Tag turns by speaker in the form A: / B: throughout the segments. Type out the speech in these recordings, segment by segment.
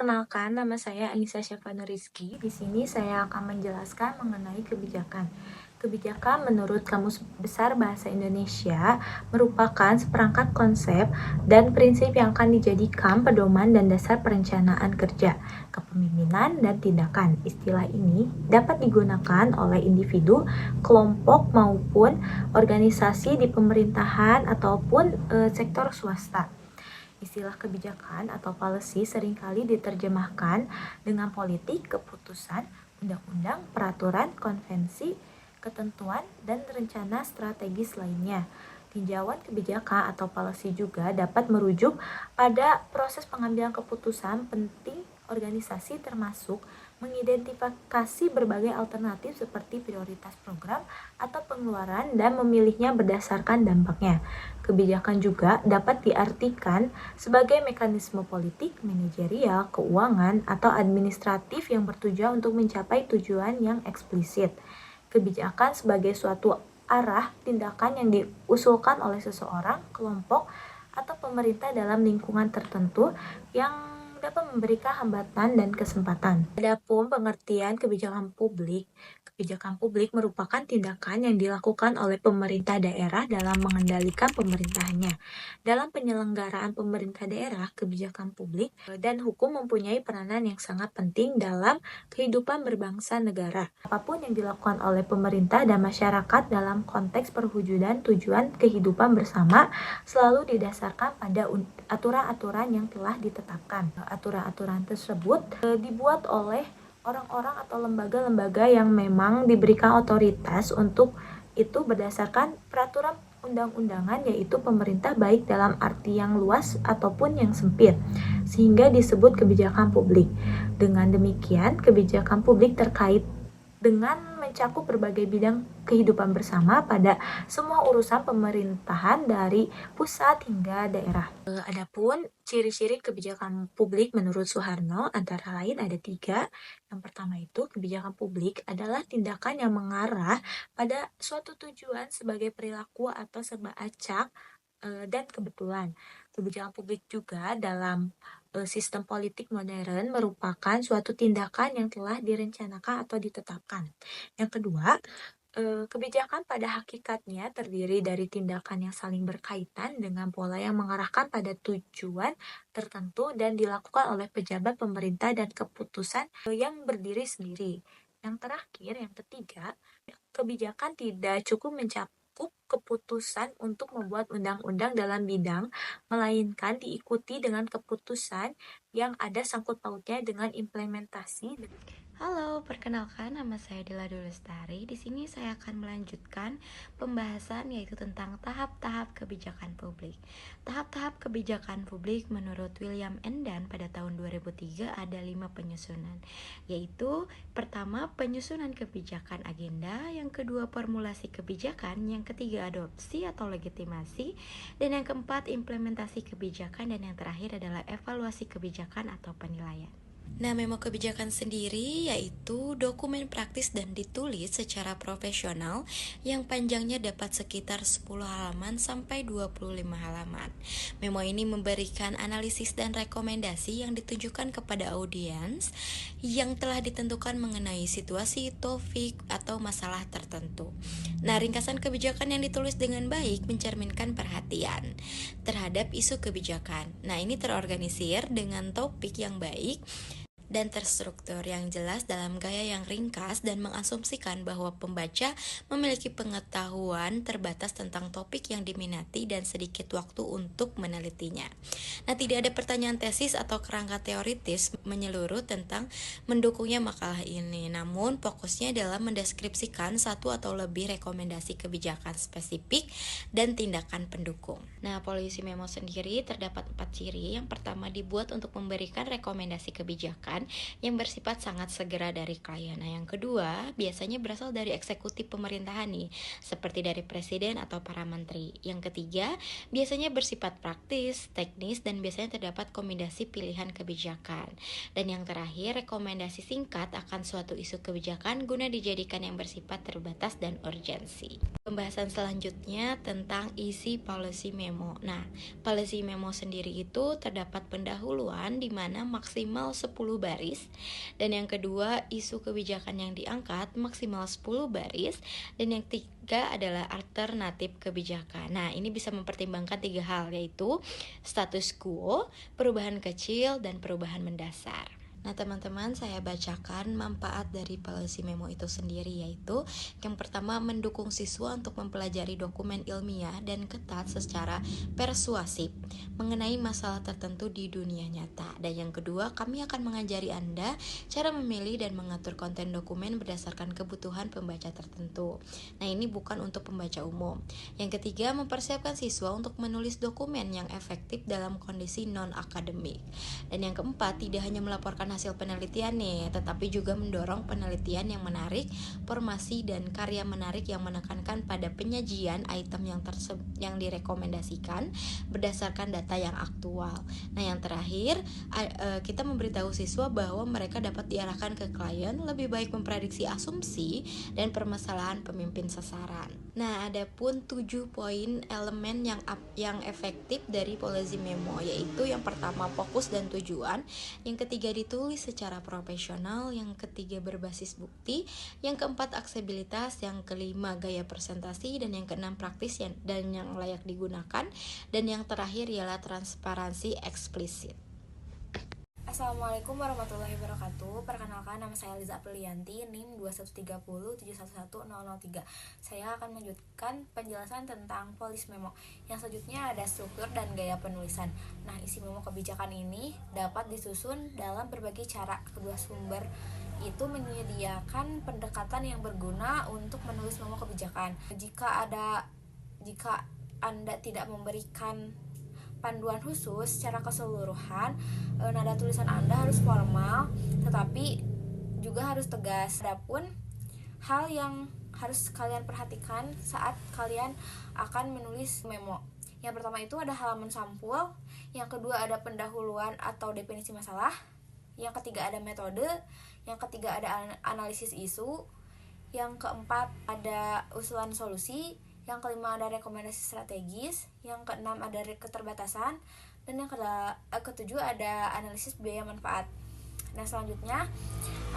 A: Perkenalkan, nama saya Anissa Syafana Rizky. Di sini saya akan menjelaskan mengenai kebijakan. Kebijakan menurut Kamus Besar Bahasa Indonesia merupakan seperangkat konsep dan prinsip yang akan dijadikan pedoman dan dasar perencanaan kerja, kepemimpinan, dan tindakan. Istilah ini dapat digunakan oleh individu, kelompok, maupun organisasi di pemerintahan ataupun sektor swasta. Istilah kebijakan atau policy seringkali diterjemahkan dengan politik, keputusan, undang-undang, peraturan, konvensi, ketentuan, dan rencana strategis lainnya. Tinjauan kebijakan atau policy juga dapat merujuk pada proses pengambilan keputusan penting organisasi, termasuk mengidentifikasi berbagai alternatif seperti prioritas program atau pengeluaran dan memilihnya berdasarkan dampaknya. Kebijakan juga dapat diartikan sebagai mekanisme politik, manajerial, keuangan, atau administratif yang bertujuan untuk mencapai tujuan yang eksplisit. Kebijakan sebagai suatu arah tindakan yang diusulkan oleh seseorang, kelompok, atau pemerintah dalam lingkungan tertentu yang dapat memberikan hambatan dan kesempatan. Adapun pengertian kebijakan publik merupakan tindakan yang dilakukan oleh pemerintah daerah dalam mengendalikan pemerintahannya. Dalam penyelenggaraan pemerintah daerah, kebijakan publik dan hukum mempunyai peranan yang sangat penting dalam kehidupan berbangsa negara. Apapun yang dilakukan oleh pemerintah dan masyarakat dalam konteks perwujudan tujuan kehidupan bersama selalu didasarkan pada aturan-aturan yang telah ditetapkan. Aturan-aturan tersebut dibuat oleh orang-orang atau lembaga-lembaga yang memang diberikan otoritas untuk itu berdasarkan peraturan undang-undangan, yaitu pemerintah baik dalam arti yang luas ataupun yang sempit, sehingga disebut kebijakan publik. Dengan demikian, kebijakan publik terkait dengan mencakup berbagai bidang kehidupan bersama pada semua urusan pemerintahan dari pusat hingga daerah. Adapun ciri-ciri kebijakan publik menurut Soeharto antara lain ada 3. Yang pertama itu, kebijakan publik adalah tindakan yang mengarah pada suatu tujuan sebagai perilaku atau serba acak dan kebetulan. Kebijakan publik juga dalam sistem politik modern merupakan suatu tindakan yang telah direncanakan atau ditetapkan. Yang kedua, kebijakan pada hakikatnya terdiri dari tindakan yang saling berkaitan dengan pola yang mengarahkan pada tujuan tertentu dan dilakukan oleh pejabat pemerintah dan keputusan yang berdiri sendiri. Yang terakhir, yang ketiga, kebijakan tidak cukup mencakup keputusan untuk membuat undang-undang dalam bidang, melainkan diikuti dengan keputusan yang ada sangkut pautnya dengan implementasi.
B: Halo, perkenalkan nama saya Dila Lestari. Di sini saya akan melanjutkan pembahasan yaitu tentang tahap-tahap kebijakan publik. Tahap-tahap kebijakan publik menurut William Endan pada tahun 2003 ada 5 penyusunan, yaitu pertama penyusunan kebijakan agenda, yang kedua formulasi kebijakan, yang ketiga adopsi atau legitimasi, dan yang keempat implementasi kebijakan, dan yang terakhir adalah evaluasi kebijakan atau penilaian. Nah, memo kebijakan sendiri yaitu dokumen praktis dan ditulis secara profesional yang panjangnya dapat sekitar 10 halaman sampai 25 halaman. Memo ini memberikan analisis dan rekomendasi yang ditujukan kepada audiens yang telah ditentukan mengenai situasi, topik, atau masalah tertentu. Nah, ringkasan kebijakan yang ditulis dengan baik mencerminkan perhatian terhadap isu kebijakan. Nah, ini terorganisir dengan topik yang baik dan terstruktur yang jelas dalam gaya yang ringkas dan mengasumsikan bahwa pembaca memiliki pengetahuan terbatas tentang topik yang diminati dan sedikit waktu untuk menelitinya. Nah, tidak ada pertanyaan tesis atau kerangka teoritis menyeluruh tentang mendukungnya makalah ini, namun fokusnya dalam mendeskripsikan satu atau lebih rekomendasi kebijakan spesifik dan tindakan pendukung. Nah, polisi memo sendiri terdapat 4 ciri. Yang pertama, dibuat untuk memberikan rekomendasi kebijakan. kebijakan yang bersifat sangat segera dari klien. Nah, yang kedua, biasanya berasal dari eksekutif pemerintahan nih, seperti dari presiden atau para menteri. Yang ketiga, biasanya bersifat praktis, teknis, dan biasanya terdapat kombinasi pilihan kebijakan. Dan yang terakhir, rekomendasi singkat akan suatu isu kebijakan guna dijadikan yang bersifat terbatas dan urgensi. Pembahasan selanjutnya tentang isi policy memo. Nah, policy memo sendiri itu terdapat pendahuluan di mana maksimal 10 baris, dan yang kedua isu kebijakan yang diangkat maksimal 10 baris, dan yang ketiga adalah alternatif kebijakan. Nah, ini bisa mempertimbangkan 3 hal, yaitu status quo, perubahan kecil, dan perubahan mendasar. Nah, teman-teman, saya bacakan manfaat dari policy memo itu sendiri, yaitu yang pertama, mendukung siswa untuk mempelajari dokumen ilmiah dan ketat secara persuasif mengenai masalah tertentu di dunia nyata. Dan yang kedua, kami akan mengajari Anda cara memilih dan mengatur konten dokumen berdasarkan kebutuhan pembaca tertentu. Nah, ini bukan untuk pembaca umum. Yang ketiga, mempersiapkan siswa untuk menulis dokumen yang efektif dalam kondisi non-akademik. Dan yang keempat, tidak hanya melaporkan hasil penelitian nih, tetapi juga mendorong penelitian yang menarik, formasi dan karya menarik yang menekankan pada penyajian item yang direkomendasikan berdasarkan data yang aktual. Nah, yang terakhir, kita memberitahu siswa bahwa mereka dapat diarahkan ke klien, lebih baik memprediksi asumsi dan permasalahan pemimpin sasaran. Nah, ada pun 7 poin elemen yang efektif dari policy memo, yaitu yang pertama, fokus dan tujuan, yang ketiga, ditulis secara profesional, yang ketiga, berbasis bukti, yang keempat, aksesibilitas, yang kelima, gaya presentasi, dan yang keenam, praktis dan yang layak digunakan, dan yang terakhir ialah transparansi eksplisit.
A: Assalamualaikum warahmatullahi wabarakatuh. Perkenalkan, nama saya Liza Aprilianti, NIM 21307111003. Saya akan melanjutkan penjelasan tentang policy memo. Yang selanjutnya ada struktur dan gaya penulisan. Nah, isi memo kebijakan ini dapat disusun dalam berbagai cara. Kedua sumber itu menyediakan pendekatan yang berguna untuk menulis memo kebijakan. Jika Anda tidak memberikan panduan khusus secara keseluruhan, nada tulisan Anda harus formal tetapi juga harus tegas. Adapun hal yang harus kalian perhatikan saat kalian akan menulis memo. Yang pertama itu ada halaman sampul, yang kedua ada pendahuluan atau definisi masalah, yang ketiga ada metode, yang ketiga ada analisis isu, yang keempat ada usulan solusi, yang kelima ada rekomendasi strategis, yang keenam ada keterbatasan, dan yang ketujuh ada analisis biaya manfaat. Nah, selanjutnya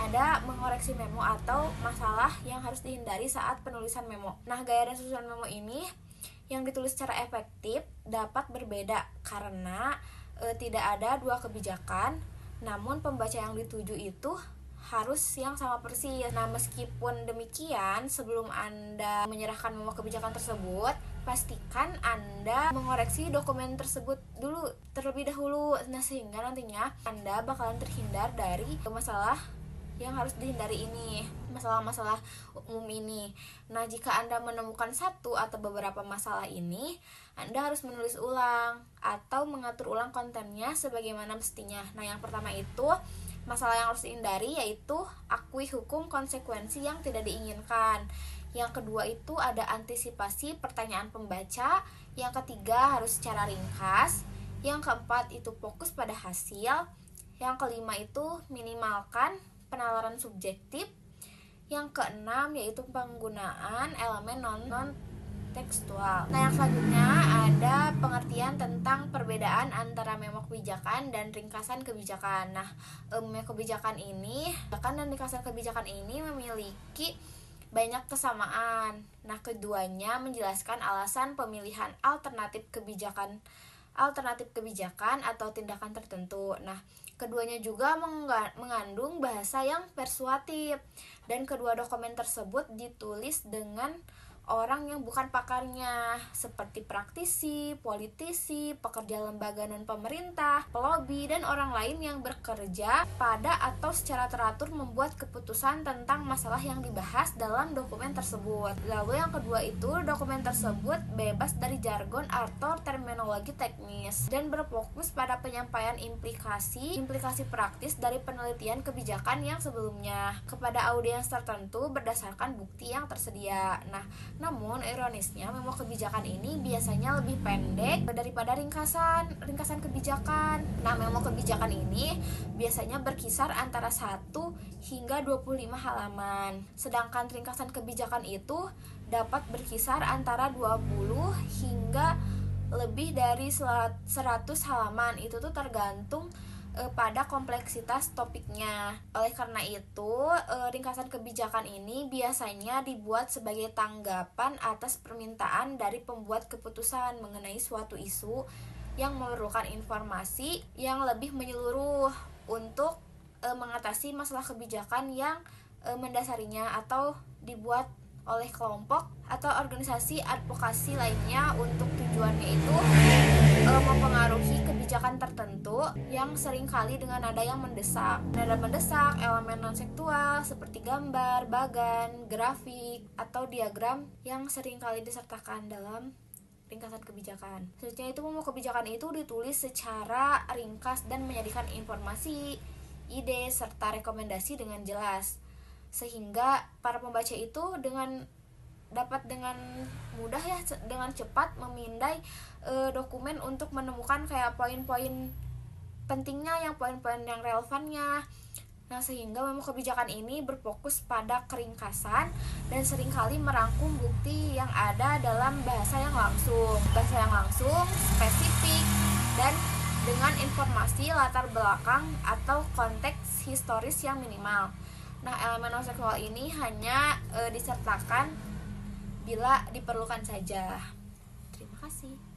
A: ada mengoreksi memo atau masalah yang harus dihindari saat penulisan memo. Nah, gaya dan susunan memo ini yang ditulis secara efektif dapat berbeda karena tidak ada dua kebijakan, namun pembaca yang dituju itu harus yang sama persis. Nah, meskipun demikian, sebelum Anda menyerahkan memo kebijakan tersebut, pastikan Anda mengoreksi dokumen tersebut dulu terlebih dahulu. Nah, sehingga nantinya Anda bakalan terhindar dari masalah yang harus dihindari ini, masalah-masalah umum ini. Nah, jika Anda menemukan satu atau beberapa masalah ini, Anda harus menulis ulang atau mengatur ulang kontennya sebagaimana mestinya. Nah, yang pertama itu masalah yang harus dihindari yaitu akui hukum konsekuensi yang tidak diinginkan. Yang kedua itu ada antisipasi pertanyaan pembaca. Yang ketiga harus secara ringkas. Yang keempat itu fokus pada hasil. Yang kelima itu minimalkan penalaran subjektif. Yang keenam yaitu penggunaan elemen non tekstual. Nah, yang selanjutnya ada pengertian tentang perbedaan antara memo kebijakan dan ringkasan kebijakan. Nah, memo kebijakan ini dan ringkasan kebijakan ini memiliki banyak kesamaan. Nah, keduanya menjelaskan alasan pemilihan alternatif kebijakan atau tindakan tertentu. Nah, keduanya juga mengandung bahasa yang persuasif dan kedua dokumen tersebut ditulis dengan
C: orang yang bukan pakarnya, seperti praktisi, politisi, pekerja lembaga non-pemerintah, pelobi, dan orang lain yang bekerja pada atau secara teratur membuat keputusan tentang masalah yang dibahas dalam dokumen tersebut. Lalu yang kedua itu, dokumen tersebut bebas dari jargon atau terminologi teknis dan berfokus pada penyampaian implikasi praktis dari penelitian kebijakan yang sebelumnya kepada audiens tertentu berdasarkan bukti yang tersedia. Namun ironisnya memo kebijakan ini biasanya lebih pendek daripada ringkasan kebijakan. Memo kebijakan ini biasanya berkisar antara 1 hingga 25 halaman. Sedangkan ringkasan kebijakan itu dapat berkisar antara 20 hingga lebih dari 100 halaman. Itu tuh tergantung pada kompleksitas topiknya. Oleh karena itu, ringkasan kebijakan ini biasanya dibuat sebagai tanggapan atas permintaan dari pembuat keputusan mengenai suatu isu yang memerlukan informasi yang lebih menyeluruh untuk mengatasi masalah kebijakan yang mendasarinya, atau dibuat oleh kelompok atau organisasi advokasi lainnya untuk tujuannya itu mempengaruhi kebijakan tertentu yang seringkali dengan nada yang mendesak. Nada mendesak, elemen non-seksual seperti gambar, bagan, grafik, atau diagram yang seringkali disertakan dalam ringkasan kebijakan. Selanjutnya itu memo kebijakan itu ditulis secara ringkas dan menyajikan informasi, ide, serta rekomendasi dengan jelas, sehingga para pembaca itu dapat dengan mudah dengan cepat memindai dokumen untuk menemukan kayak poin-poin pentingnya, poin-poin yang relevannya. Sehingga memo kebijakan ini berfokus pada keringkasan dan seringkali merangkum bukti yang ada dalam bahasa yang langsung, spesifik, dan dengan informasi latar belakang atau konteks historis yang minimal. Elemen non-seksual ini hanya disertakan bila diperlukan saja. Terima kasih.